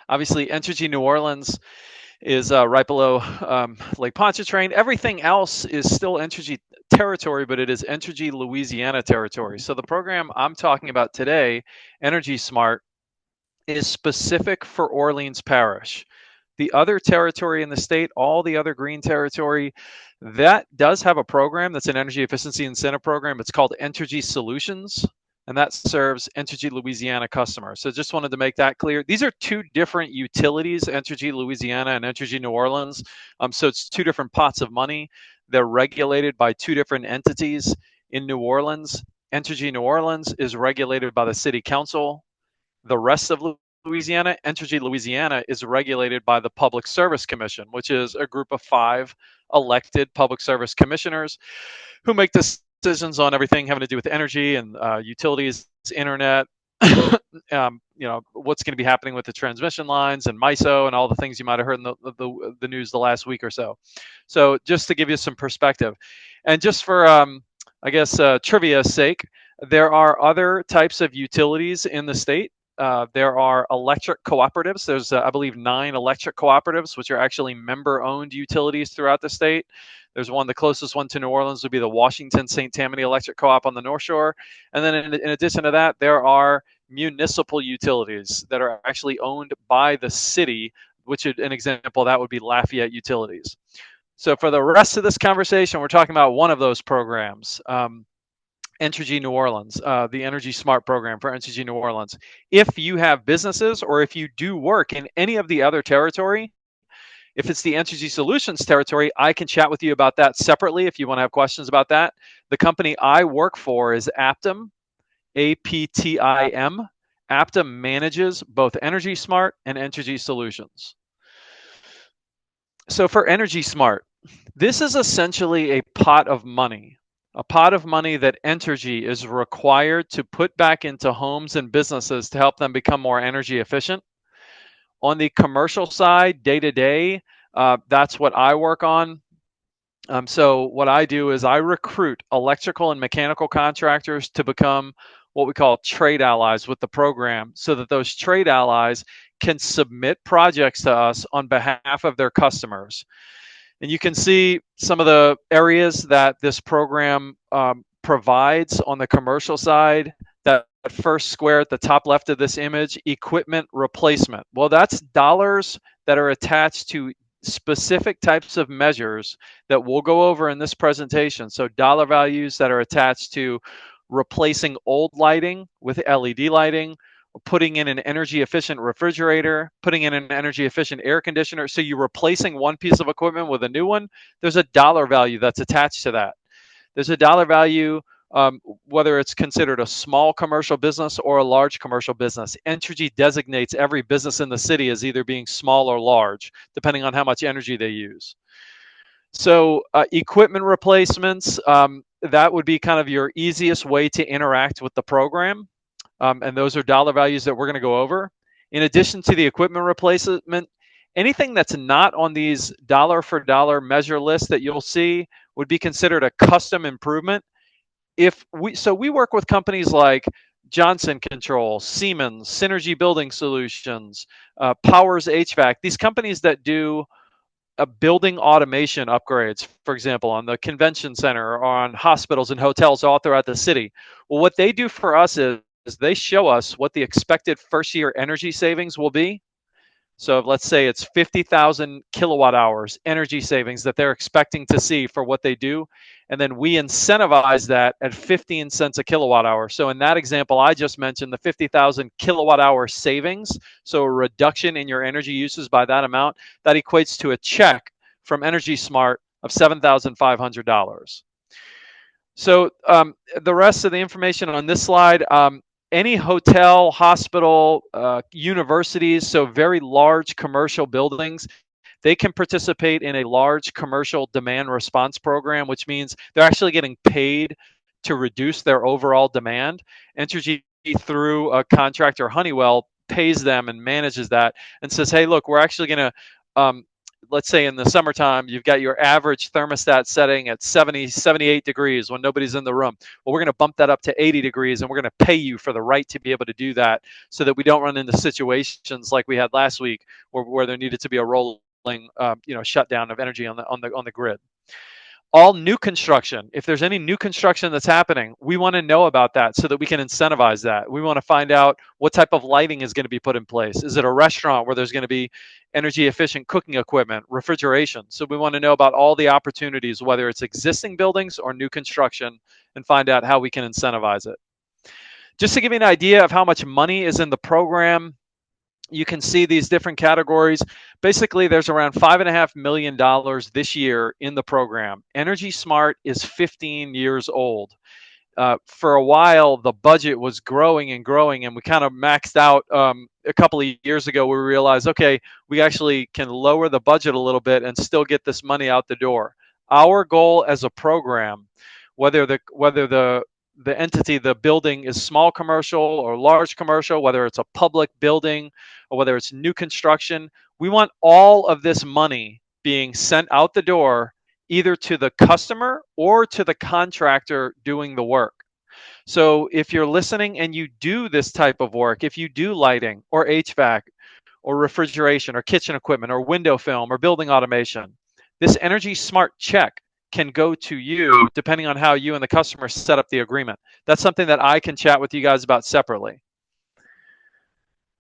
Obviously, Entergy New Orleans is right below Lake Pontchartrain. Everything else is still Entergy territory, but it is Entergy Louisiana territory. So the program I'm talking about today, Energy Smart, is specific for Orleans Parish. The other territory in the state, all the other green territory, that does have a program that's an energy efficiency incentive program. It's called Entergy Solutions, and that serves Entergy Louisiana customers. So just wanted to make that clear. These are two different utilities, Entergy Louisiana and Entergy New Orleans. So it's two different pots of money. They're regulated by two different entities in New Orleans. Entergy New Orleans is regulated by the city council. The rest of Louisiana, Entergy Louisiana, is regulated by the Public Service Commission, which is a group of 5 elected public service commissioners who make decisions on everything having to do with energy and utilities, internet, what's going to be happening with the transmission lines and MISO and all the things you might have heard in the news the last week or so. So just to give you some perspective, and just for trivia's sake, there are other types of utilities in the state. There are electric cooperatives. There's, I believe, 9 electric cooperatives, which are actually member-owned utilities throughout the state. There's one, the closest one to New Orleans would be the Washington St. Tammany Electric Co-op on the North Shore. And then in addition to that, there are municipal utilities that are actually owned by the city, which an example that would be Lafayette Utilities. So for the rest of this conversation, we're talking about one of those programs. Entergy New Orleans, the Energy Smart program for Entergy New Orleans. If you have businesses or if you do work in any of the other territory, if it's the Entergy Solutions territory, I can chat with you about that separately if you want to have questions about that. The company I work for is Aptim, APTIM. Aptim manages both Energy Smart and Entergy Solutions. So for Energy Smart, this is essentially a pot of money. A pot of money that Entergy is required to put back into homes and businesses to help them become more energy efficient. On the commercial side, day to day, that's what I work on. So what I do is I recruit electrical and mechanical contractors to become what we call trade allies with the program, so that those trade allies can submit projects to us on behalf of their customers. And you can see some of the areas that this program provides on the commercial side. That first square at the top left of this image, equipment replacement. Well, that's dollars that are attached to specific types of measures that we'll go over in this presentation. So dollar values that are attached to replacing old lighting with LED lighting, putting in an energy efficient refrigerator, putting in an energy efficient air conditioner. So you're replacing one piece of equipment with a new one. There's a dollar value that's attached to that. There's a dollar value, whether it's considered a small commercial business or a large commercial business. Entergy designates every business in the city as either being small or large, depending on how much energy they use. So equipment replacements, that would be kind of your easiest way to interact with the program. And those are dollar values that we're going to go over. In addition to the equipment replacement, anything that's not on these dollar for dollar measure lists that you'll see would be considered a custom improvement. We work with companies like Johnson Control, Siemens, Synergy Building Solutions, Powers HVAC, these companies that do building automation upgrades, for example, on the convention center or on hospitals and hotels all throughout the city. Well, what they do for us is they show us what the expected first year energy savings will be. So let's say it's 50,000 kilowatt hours energy savings that they're expecting to see for what they do. And then we incentivize that at 15 cents a kilowatt hour. So in that example I just mentioned, the 50,000 kilowatt hour savings, so a reduction in your energy uses by that amount, that equates to a check from Energy Smart of $7,500. So the rest of the information on this slide, any hotel, hospital, universities, so very large commercial buildings, they can participate in a large commercial demand response program, which means they're actually getting paid to reduce their overall demand. Entergy, through a contractor, Honeywell, pays them and manages that and says, hey, look, we're actually going to let's say in the summertime, you've got your average thermostat setting at 70, 78 degrees when nobody's in the room. Well, we're going to bump that up to 80 degrees, and we're going to pay you for the right to be able to do that, so that we don't run into situations like we had last week, where there needed to be a rolling shutdown of energy on the grid. All new construction, if there's any new construction that's happening, we want to know about that so that we can incentivize that. We want to find out what type of lighting is going to be put in place. Is it a restaurant where there's going to be energy efficient cooking equipment, refrigeration? So we want to know about all the opportunities, whether it's existing buildings or new construction, and find out how we can incentivize it. Just to give you an idea of how much money is in the program, you can see these different categories. Basically, there's around $5.5 million this year in the program. Energy Smart is 15 years old. For a while, the budget was growing and growing, and we kind of maxed out a couple of years ago. We realized, okay, we actually can lower the budget a little bit and still get this money out the door. Our goal as a program, whether the entity, the building is small commercial or large commercial, whether it's a public building or whether it's new construction, we want all of this money being sent out the door, either to the customer or to the contractor doing the work. So if you're listening and you do this type of work, if you do lighting or HVAC or refrigeration or kitchen equipment or window film or building automation, this Energy Smart check can go to you depending on how you and the customer set up the agreement. That's something that I can chat with you guys about separately.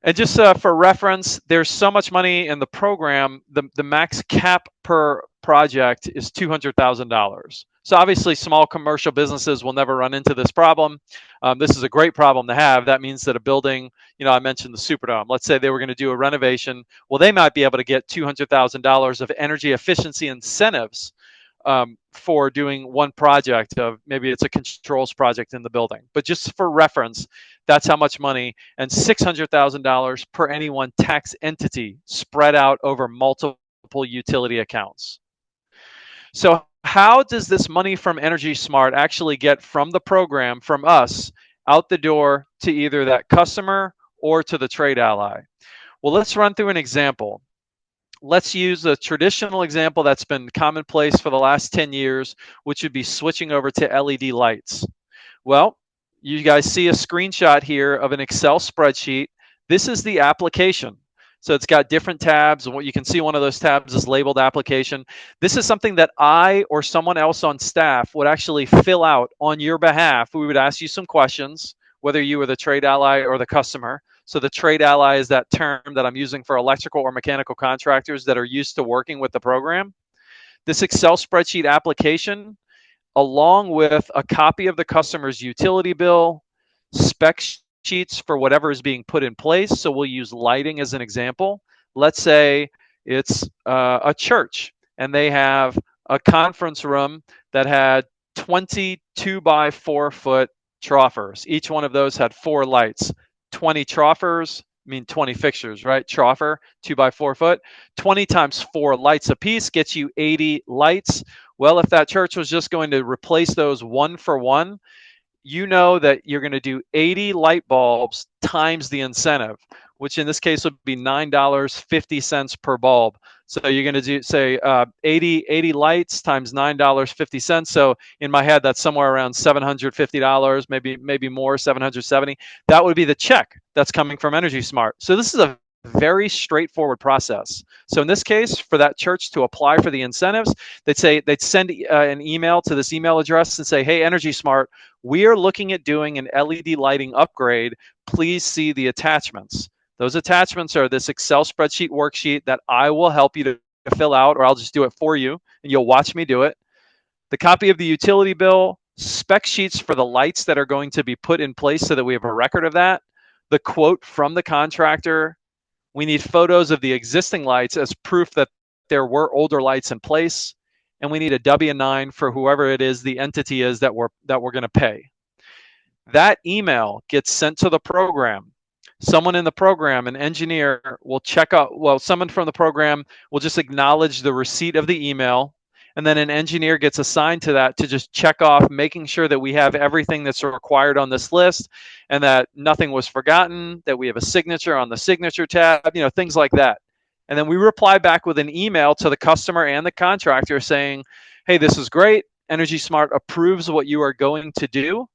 And just for reference, there's so much money in the program. The max cap per project is $200,000. So obviously, small commercial businesses will never run into this problem. This is a great problem to have. That means that a building, I mentioned the Superdome. Let's say they were going to do a renovation. Well, they might be able to get $200,000 of energy efficiency incentives for doing one project. Of maybe it's a controls project in the building. But just for reference, that's how much money, and $600,000 per any one tax entity spread out over multiple utility accounts. So how does this money from Energy Smart actually get from the program, from us, out the door to either that customer or to the trade ally? Well, let's run through an example. Let's use a traditional example that's been commonplace for the last 10 years, which would be switching over to LED lights. Well, you guys see a screenshot here of an Excel spreadsheet. This is the application. So it's got different tabs, and what you can see, one of those tabs is labeled application. This is something that I or someone else on staff would actually fill out on your behalf. We would ask you some questions, whether you were the trade ally or the customer. So the trade ally is that term that I'm using for electrical or mechanical contractors that are used to working with the program. This Excel spreadsheet application, along with a copy of the customer's utility bill, spec sheets for whatever is being put in place. So we'll use lighting as an example. Let's say it's a church, and they have a conference room that had 22 by 4 foot troffers. Each one of those had 4 lights. 20 troffers mean 20 fixtures, right? Troffer, 2 by 4 foot. 20 times 4 lights a piece gets you 80 lights. Well, if that church was just going to replace those one for one, you know that you're going to do 80 light bulbs times the incentive, which in this case would be $9.50 per bulb. So you're going to do, say, 80 lights times $9.50. So in my head, that's somewhere around $750, maybe more, $770. That would be the check that's coming from Energy Smart. So this is a very straightforward process. So in this case, for that church to apply for the incentives, they'd send an email to this email address and say, hey, Energy Smart, we are looking at doing an LED lighting upgrade. Please see the attachments. Those attachments are this Excel spreadsheet worksheet that I will help you to fill out, or I'll just do it for you, and you'll watch me do it. The copy of the utility bill, spec sheets for the lights that are going to be put in place so that we have a record of that, the quote from the contractor. We need photos of the existing lights as proof that there were older lights in place, and we need a W-9 for whoever it is the entity is that we're going to pay. That email gets sent to the program. Someone in the program, an engineer, will check out, well, someone from the program will just acknowledge the receipt of the email, and then an engineer gets assigned to that to just check off, making sure that we have everything that's required on this list and that nothing was forgotten, that we have a signature on the signature tab, things like that. And then we reply back with an email to the customer and the contractor saying, hey, this is great. Energy Smart approves what you are going to do.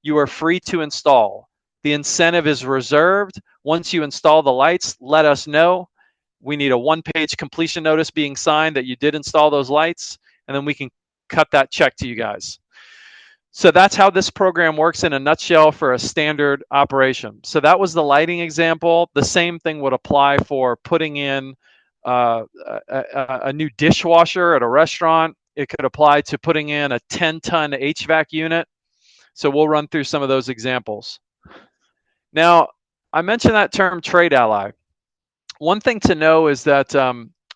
You are free to install. The incentive is reserved. Once you install the lights, let us know. We need a one-page completion notice being signed that you did install those lights, and then we can cut that check to you guys. So that's how this program works in a nutshell for a standard operation. So that was the lighting example. The same thing would apply for putting in a new dishwasher at a restaurant. It could apply to putting in a 10-ton HVAC unit. So we'll run through some of those examples. Now, I mentioned that term trade ally. One thing to know is that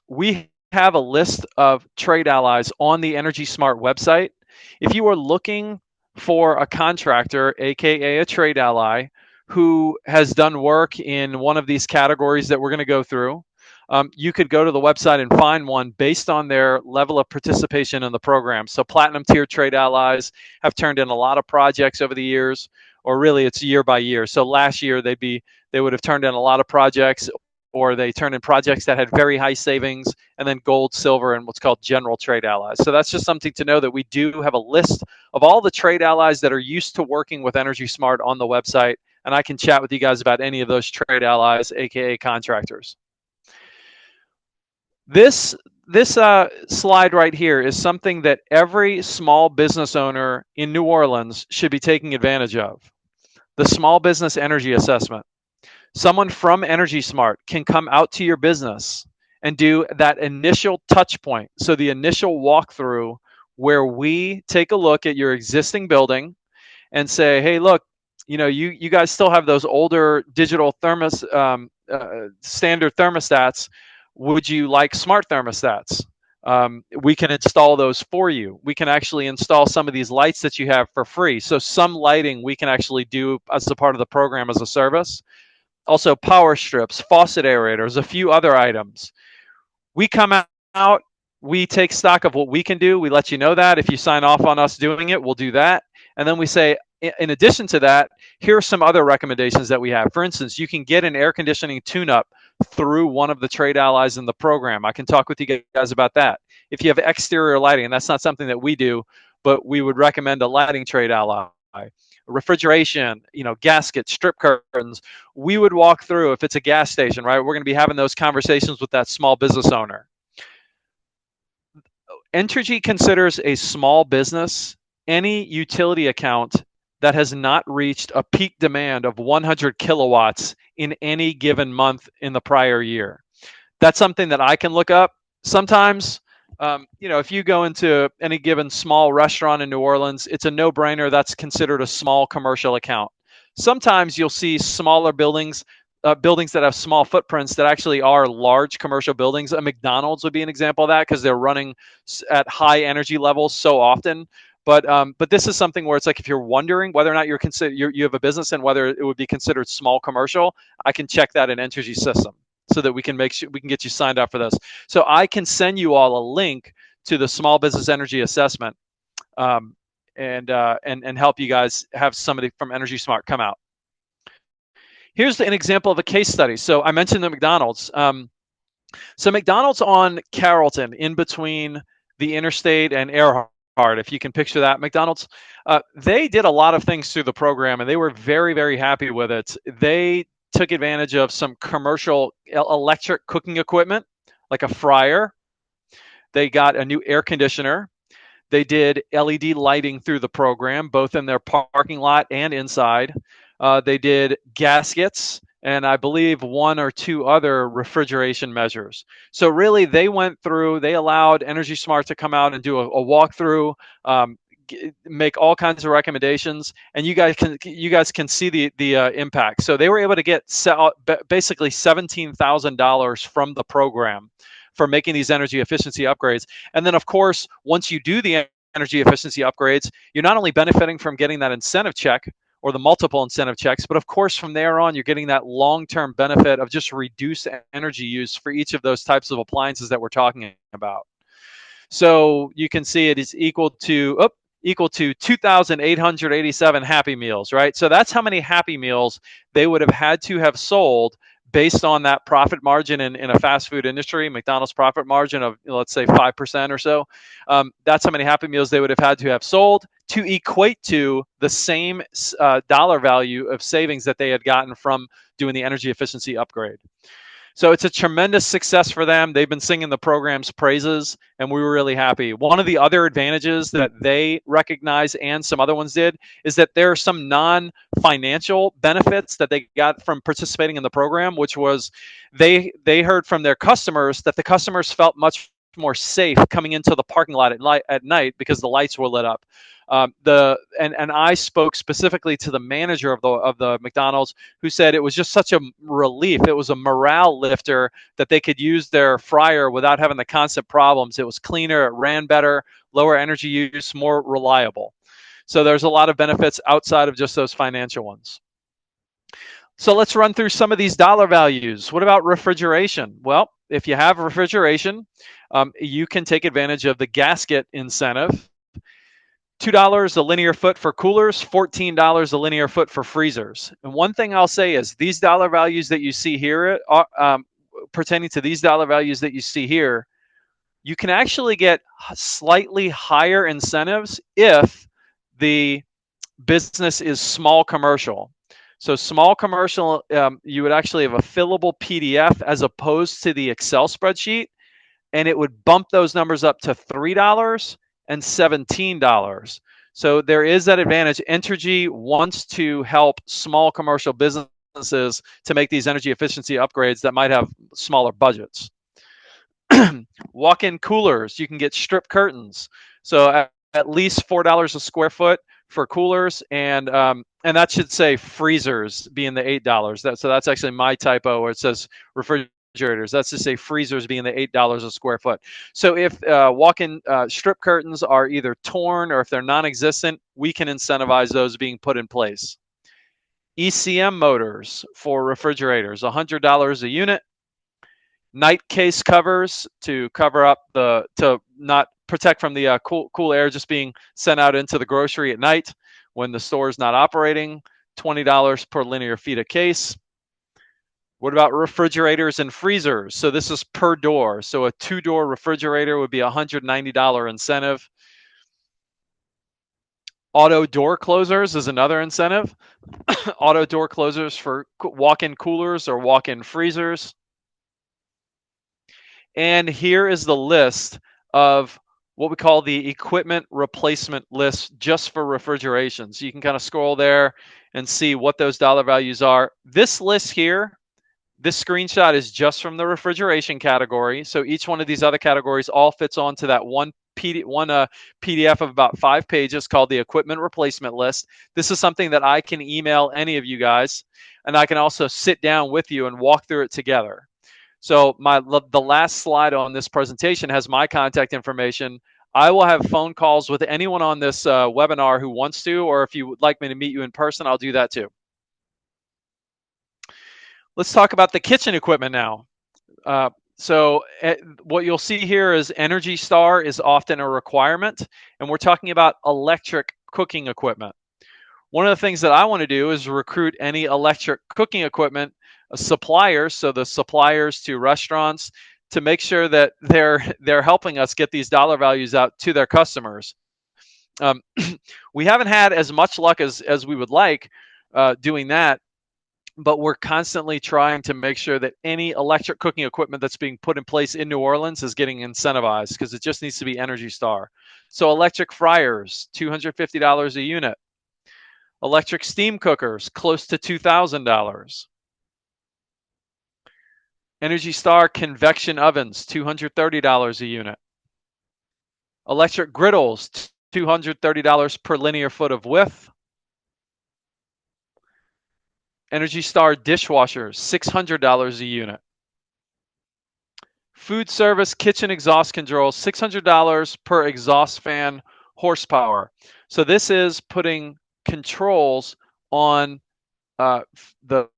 we have a list of trade allies on the Energy Smart website. If you are looking for a contractor, aka a trade ally, who has done work in one of these categories that we're going to go through, you could go to the website and find one based on their level of participation in the program. So platinum tier trade allies have turned in a lot of projects over the years, or really it's year by year. So last year they would have turned in a lot of projects, or they turned in projects that had very high savings, and then gold, silver, and what's called general trade allies. So that's just something to know, that we do have a list of all the trade allies that are used to working with Energy Smart on the website, and I can chat with you guys about any of those trade allies, aka contractors. This slide right here is something that every small business owner in New Orleans should be taking advantage of. The Small Business Energy Assessment. Someone from Energy Smart can come out to your business and do that initial touch point. So the initial walkthrough, where we take a look at your existing building and say, hey, look, you guys still have those older digital standard thermostats. Would you like smart thermostats? We can install those for you. We can actually install some of these lights that you have for free. So some lighting we can actually do as a part of the program as a service. Also power strips, faucet aerators, a few other items. We come out, we take stock of what we can do. We let you know that. If you sign off on us doing it, we'll do that. And then we say, in addition to that, here are some other recommendations that we have. For instance, you can get an air conditioning tune-up through one of the trade allies in the program. I can talk with you guys about that. If you have exterior lighting, and that's not something that we do, but we would recommend a lighting trade ally. Refrigeration, gaskets, strip curtains, we would walk through. If it's a gas station, right, we're going to be having those conversations with that small business owner. Entergy considers a small business any utility account that has not reached a peak demand of 100 kilowatts in any given month in the prior year. That's something that I can look up. Sometimes, if you go into any given small restaurant in New Orleans, it's a no-brainer. That's considered a small commercial account. Sometimes you'll see smaller buildings that have small footprints that actually are large commercial buildings. A McDonald's would be an example of that, because they're running at high energy levels so often. But this is something where it's like, if you're wondering whether or not you have a business and whether it would be considered small commercial, I can check that in Entergy system so that we can make sure we can get you signed up for this. So I can send you all a link to the Small Business Energy Assessment, and help you guys have somebody from Energy Smart come out. Here's an example of a case study. So I mentioned the McDonald's. So McDonald's on Carrollton, in between the interstate and Earhart, if you can picture that. McDonald's, they did a lot of things through the program, and they were very, very happy with it. They took advantage of some commercial electric cooking equipment, like a fryer. They got a new air conditioner. They did LED lighting through the program, both in their parking lot and inside. They did gaskets, and I believe one or two other refrigeration measures. So really, they went through, they allowed Energy Smart to come out and do a walkthrough, make all kinds of recommendations, and you guys can see the impact. So they were able to get basically $17,000 from the program for making these energy efficiency upgrades. And then, of course, once you do the energy efficiency upgrades, you're not only benefiting from getting that incentive check, or the multiple incentive checks, but of course from there on, you're getting that long-term benefit of just reduced energy use for each of those types of appliances that we're talking about. So you can see it is equal to 2,887 Happy Meals, right? So that's how many Happy Meals they would have had to have sold based on that profit margin in a fast food industry, McDonald's profit margin of, let's say, 5% or so. That's how many Happy Meals they would have had to have sold to equate to the same dollar value of savings that they had gotten from doing the energy efficiency upgrade. So it's a tremendous success for them. They've been singing the program's praises, and we were really happy. One of the other advantages that they recognize, and some other ones did, is that there are some non-financial benefits that they got from participating in the program, which was they heard from their customers that the customers felt much more safe coming into the parking lot at night because the lights were lit up. And I spoke specifically to the manager of the McDonald's, who said it was just such a relief. It was a morale lifter that they could use their fryer without having the constant problems. It was cleaner, it ran better, lower energy use, more reliable. So there's a lot of benefits outside of just those financial ones. So let's run through some of these dollar values. What about refrigeration? Well, if you have refrigeration, you can take advantage of the gasket incentive. $2 a linear foot for coolers, $14 a linear foot for freezers. And one thing I'll say is these dollar values that you see here, pertaining to these dollar values that you see here, you can actually get slightly higher incentives if the business is small commercial. So small commercial, you would actually have a fillable PDF as opposed to the Excel spreadsheet, and it would bump those numbers up to $3 and $17. So there is that advantage. Entergy wants to help small commercial businesses to make these energy efficiency upgrades that might have smaller budgets. Walk-in coolers, you can get strip curtains. So at least $4 a square foot for coolers, and that should say freezers being the $8. So that's actually my typo where it says refrigerators. That's to say freezers being the $8 a square foot. So if walk-in strip curtains are either torn or if they're non-existent, we can incentivize those being put in place. ECM motors for refrigerators, $100 a unit. Night case covers to cover up to not protect from the cool air just being sent out into the grocery at night when the store is not operating, $20 per linear feet a case. What about refrigerators and freezers? So this is per door. So a 2-door refrigerator would be a $190 incentive. Auto door closers is another incentive. Auto door closers for walk-in coolers or walk-in freezers. And here is the list of what we call the equipment replacement list just for refrigeration. So you can kind of scroll there and see what those dollar values are. This list here, this screenshot is just from the refrigeration category. So each one of these other categories all fits onto that one PDF of about 5 pages called the equipment replacement list. This is something that I can email any of you guys, and I can also sit down with you and walk through it together. So the last slide on this presentation has my contact information. I will have phone calls with anyone on this webinar who wants to, or if you would like me to meet you in person, I'll do that too. Let's talk about the kitchen equipment now. So what you'll see here is Energy Star is often a requirement, and we're talking about electric cooking equipment. One of the things that I want to do is recruit any electric cooking equipment suppliers, so the suppliers to restaurants, to make sure that they're helping us get these dollar values out to their customers. We haven't had as much luck as we would like doing that, but we're constantly trying to make sure that any electric cooking equipment that's being put in place in New Orleans is getting incentivized, because it just needs to be Energy Star. So electric fryers, $250 a unit. Electric steam cookers, close to $2,000. Energy Star convection ovens, $230 a unit. Electric griddles, $230 per linear foot of width. Energy Star dishwashers, $600 a unit. Food service kitchen exhaust controls, $600 per exhaust fan horsepower. So this is putting controls on the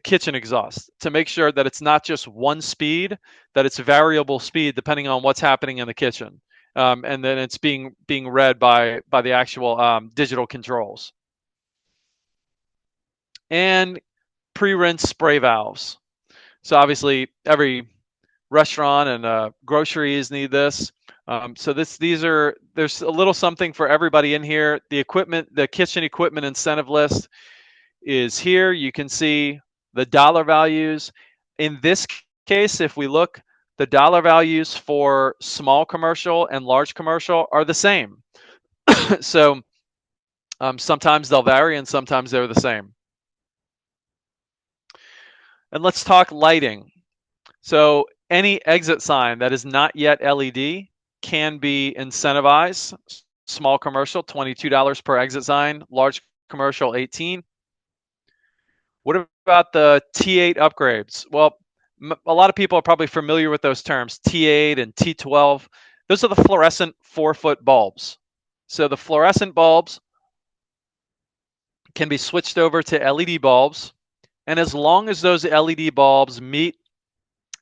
kitchen exhaust to make sure that it's not just one speed, that it's variable speed depending on what's happening in the kitchen, and then it's being read by the actual digital controls. And pre-rinse spray valves. So obviously every restaurant and groceries need this. So there's a little something for everybody in here. The equipment, the kitchen equipment incentive list is here. You can see the dollar values. In this case, if we look, the dollar values for small commercial and large commercial are the same. So sometimes they'll vary and sometimes they're the same. And let's talk lighting. So any exit sign that is not yet LED can be incentivized. Small commercial, $22 per exit sign. Large commercial, $18. What about the T8 upgrades? Well, a lot of people are probably familiar with those terms, T8 and T12. Those are the fluorescent 4-foot bulbs. So the fluorescent bulbs can be switched over to LED bulbs. And as long as those LED bulbs meet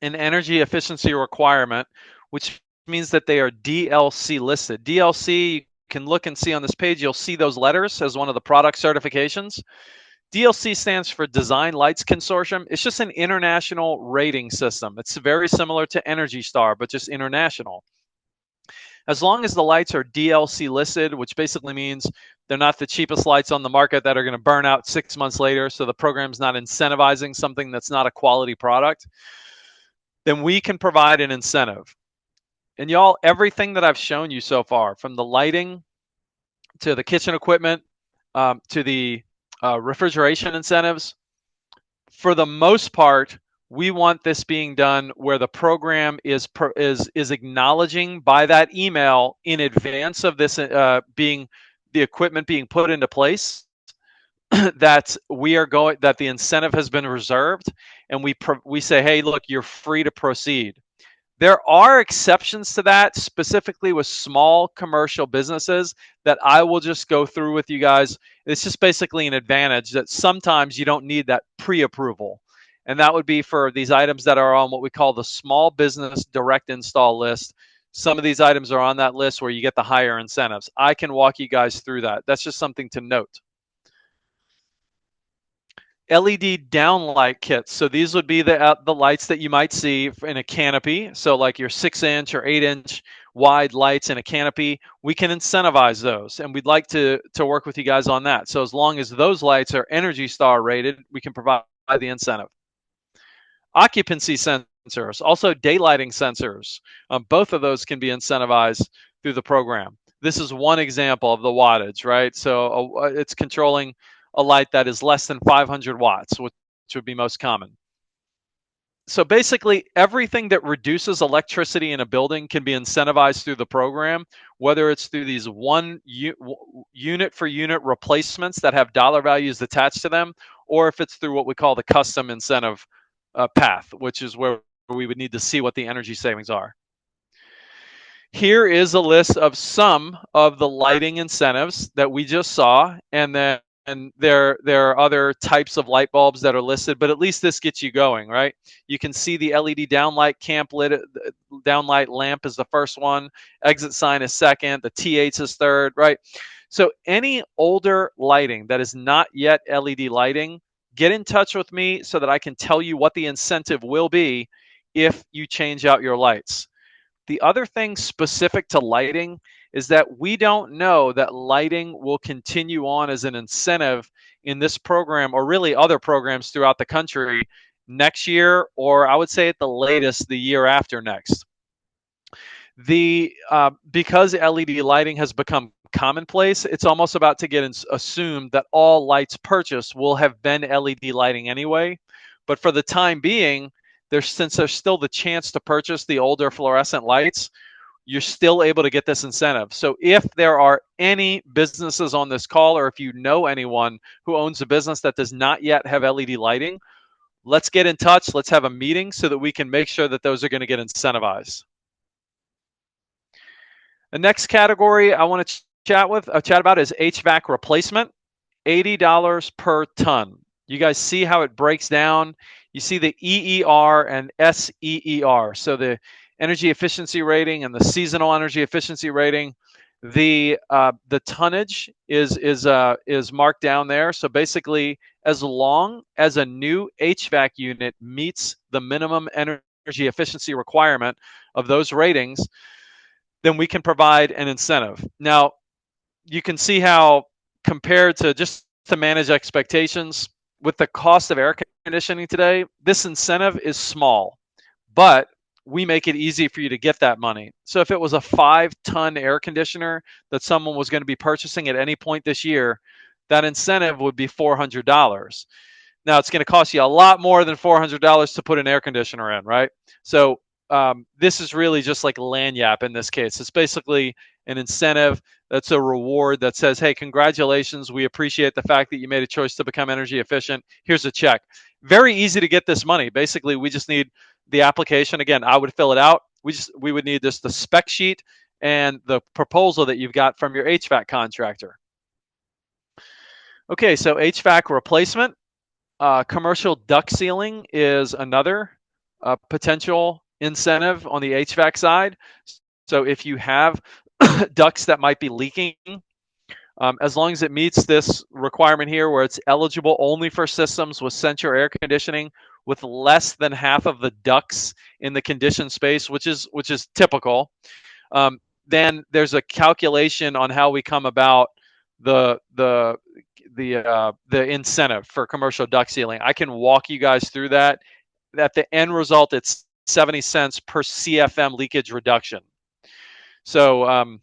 an energy efficiency requirement, which means that they are DLC listed. DLC, you can look and see on this page, you'll see those letters as one of the product certifications. DLC stands for Design Lights Consortium. It's just an international rating system. It's very similar to Energy Star, but just international. As long as the lights are DLC listed, which basically means they're not the cheapest lights on the market that are going to burn out 6 months later, so the program's not incentivizing something that's not a quality product, then we can provide an incentive. And y'all, everything that I've shown you so far, from the lighting to the kitchen equipment to the refrigeration incentives, for the most part, we want this being done where the program is acknowledging by that email in advance of this being the equipment being put into place that that the incentive has been reserved, and we say, hey, look, you're free to proceed. There are exceptions to that, specifically with small commercial businesses, that I will just go through with you guys. It's just basically an advantage that sometimes you don't need that pre-approval. And that would be for these items that are on what we call the small business direct install list. Some of these items are on that list where you get the higher incentives. I can walk you guys through that. That's just something to note. LED downlight kits. So these would be the lights that you might see in a canopy. So like your 6-inch or 8-inch wide lights in a canopy, we can incentivize those. And we'd like to work with you guys on that. So as long as those lights are Energy Star rated, we can provide the incentive. Occupancy sensors, also daylighting sensors. Both of those can be incentivized through the program. This is one example of the wattage, right? So it's controlling a light that is less than 500 watts, which would be most common. So basically, everything that reduces electricity in a building can be incentivized through the program, whether it's through these unit for unit replacements that have dollar values attached to them, or if it's through what we call the custom incentive path, which is where we would need to see what the energy savings are. Here is a list of some of the lighting incentives that we just saw, and then there are other types of light bulbs that are listed, but at least this gets you going, right? You can see the LED downlight downlight lamp is the first one, exit sign is second, the T8 is third, right? So any older lighting that is not yet LED lighting, get in touch with me so that I can tell you what the incentive will be if you change out your lights. The other thing specific to lighting is that we don't know that lighting will continue on as an incentive in this program, or really other programs throughout the country, next year, or I would say at the latest the year after next. Because LED lighting has become commonplace, it's almost about to get assumed that all lights purchased will have been LED lighting anyway. But for the time being, since there's still the chance to purchase the older fluorescent lights, you're still able to get this incentive. So if there are any businesses on this call, or if you know anyone who owns a business that does not yet have LED lighting, let's get in touch. Let's have a meeting so that we can make sure that those are going to get incentivized. The next category I want to chat about is HVAC replacement, $80 per ton. You guys see how it breaks down? You see the EER and SEER. So the energy efficiency rating and the seasonal energy efficiency rating. The tonnage is marked down there. So basically, as long as a new HVAC unit meets the minimum energy efficiency requirement of those ratings, then we can provide an incentive. Now, you can see how, compared to just to manage expectations, with the cost of air conditioning today, this incentive is small, but we make it easy for you to get that money. So if it was a 5-ton air conditioner that someone was going to be purchasing at any point this year, that incentive would be $400. Now it's going to cost you a lot more than $400 to put an air conditioner in, right? So this is really just like Lagniappe in this case. It's basically an incentive. That's a reward that says, hey, congratulations. We appreciate the fact that you made a choice to become energy efficient. Here's a check. Very easy to get this money. Basically, we just need the application. Again, I would fill it out. We would need just the spec sheet and the proposal that you've got from your HVAC contractor. Okay, so HVAC replacement. Commercial duct sealing is another potential incentive on the HVAC side. So if you have ducts that might be leaking, as long as it meets this requirement here where it's eligible only for systems with central air conditioning with less than half of the ducts in the conditioned space, which is typical, then there's a calculation on how we come about the incentive for commercial duct sealing. I can walk you guys through that. At the end result, it's 70 cents per CFM leakage reduction. So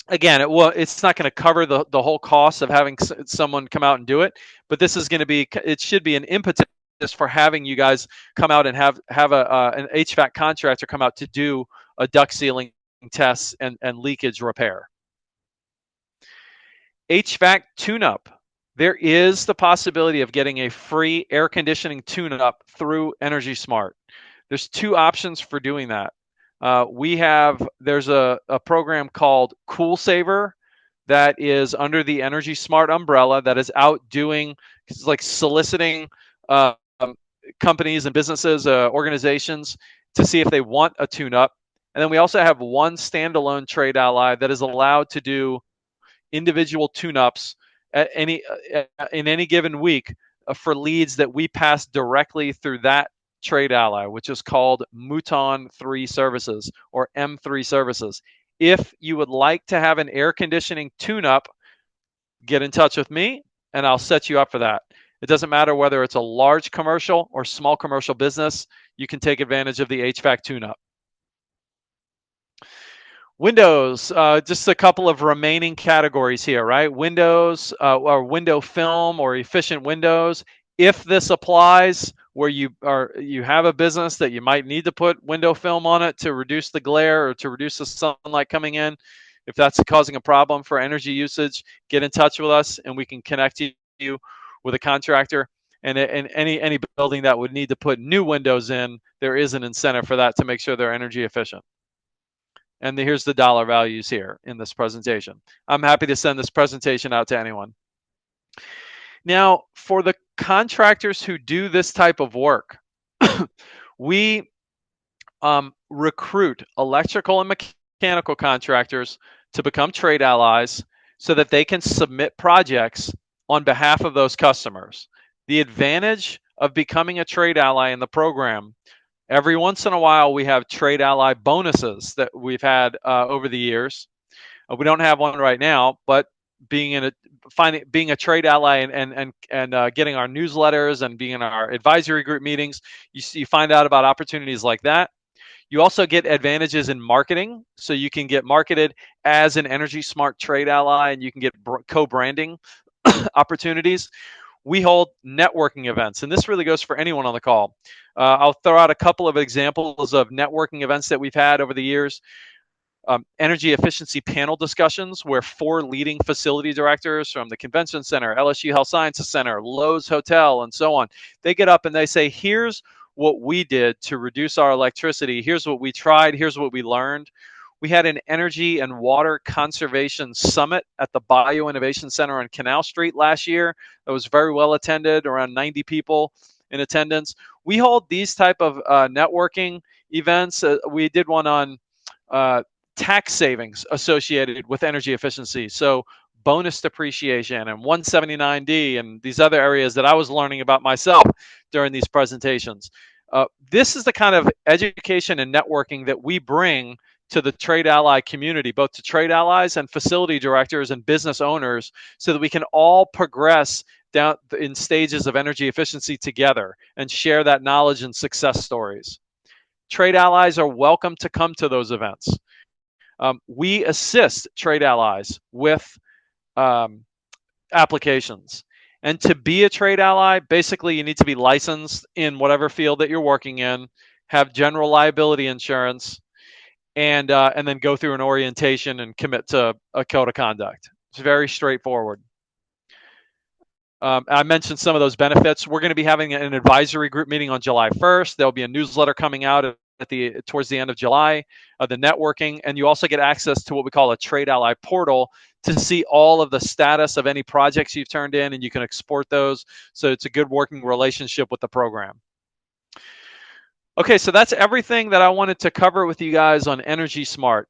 again, it's not going to cover the whole cost of having someone come out and do it, but this is going to be, it should be an impetus for having you guys come out and have an HVAC contractor come out to do a duct sealing test and leakage repair. HVAC tune-up. There is the possibility of getting a free air conditioning tune-up through Energy Smart. There's 2 options for doing that. There's a program called Cool Saver that is under the Energy Smart umbrella that is out doing, it's like soliciting companies and businesses, organizations to see if they want a tune-up. And then we also have one standalone trade ally that is allowed to do individual tune-ups at in any given week for leads that we pass directly through that trade ally, which is called Mouton 3 Services or M3 Services. If you would like to have an air conditioning tune-up, get in touch with me and I'll set you up for that. It doesn't matter whether it's a large commercial or small commercial business, you can take advantage of the HVAC tune-up. Windows, just a couple of remaining categories here, right? Windows or window film or efficient windows. If this applies where you have a business that you might need to put window film on it to reduce the glare or to reduce the sunlight coming in, if that's causing a problem for energy usage, get in touch with us and we can connect you with a contractor. And any building that would need to put new windows in, there is an incentive for that to make sure they're energy efficient. And here's the dollar values here in this presentation. I'm happy to send this presentation out to anyone. Now, for the contractors who do this type of work, we recruit electrical and mechanical contractors to become trade allies so that they can submit projects on behalf of those customers. The advantage of becoming a trade ally in the program, every once in a while we have trade ally bonuses that we've had over the years. We don't have one right now, but being a trade ally and getting our newsletters and being in our advisory group meetings, you find out about opportunities like that. You also get advantages in marketing, so you can get marketed as an Energy Smart trade ally, and you can get co-branding opportunities. We hold networking events, and this really goes for anyone on the call. I'll throw out a couple of examples of networking events that we've had over the years. Energy efficiency panel discussions where 4 leading facility directors from the Convention Center, LSU Health Sciences Center, Lowe's Hotel, and so on, they get up and they say, here's what we did to reduce our electricity. Here's what we tried. Here's what we learned. We had an energy and water conservation summit at the Bio Innovation Center on Canal Street last year. That was very well attended, around 90 people in attendance. We hold these type of networking events. We did one on tax savings associated with energy efficiency. So bonus depreciation and 179D and these other areas that I was learning about myself during these presentations. This is the kind of education and networking that we bring to the trade ally community, both to trade allies and facility directors and business owners, so that we can all progress down in stages of energy efficiency together and share that knowledge and success stories. Trade allies are welcome to come to those events. We assist trade allies with applications. And to be a trade ally, basically you need to be licensed in whatever field that you're working in, have general liability insurance, and then go through an orientation and commit to a code of conduct. It's very straightforward. I mentioned some of those benefits. We're going to be having an advisory group meeting on July 1st. There'll be a newsletter coming out towards the end of July, the networking, and you also get access to what we call a Trade Ally portal to see all of the status of any projects you've turned in, and you can export those. So it's a good working relationship with the program. Okay, so that's everything that I wanted to cover with you guys on Energy Smart.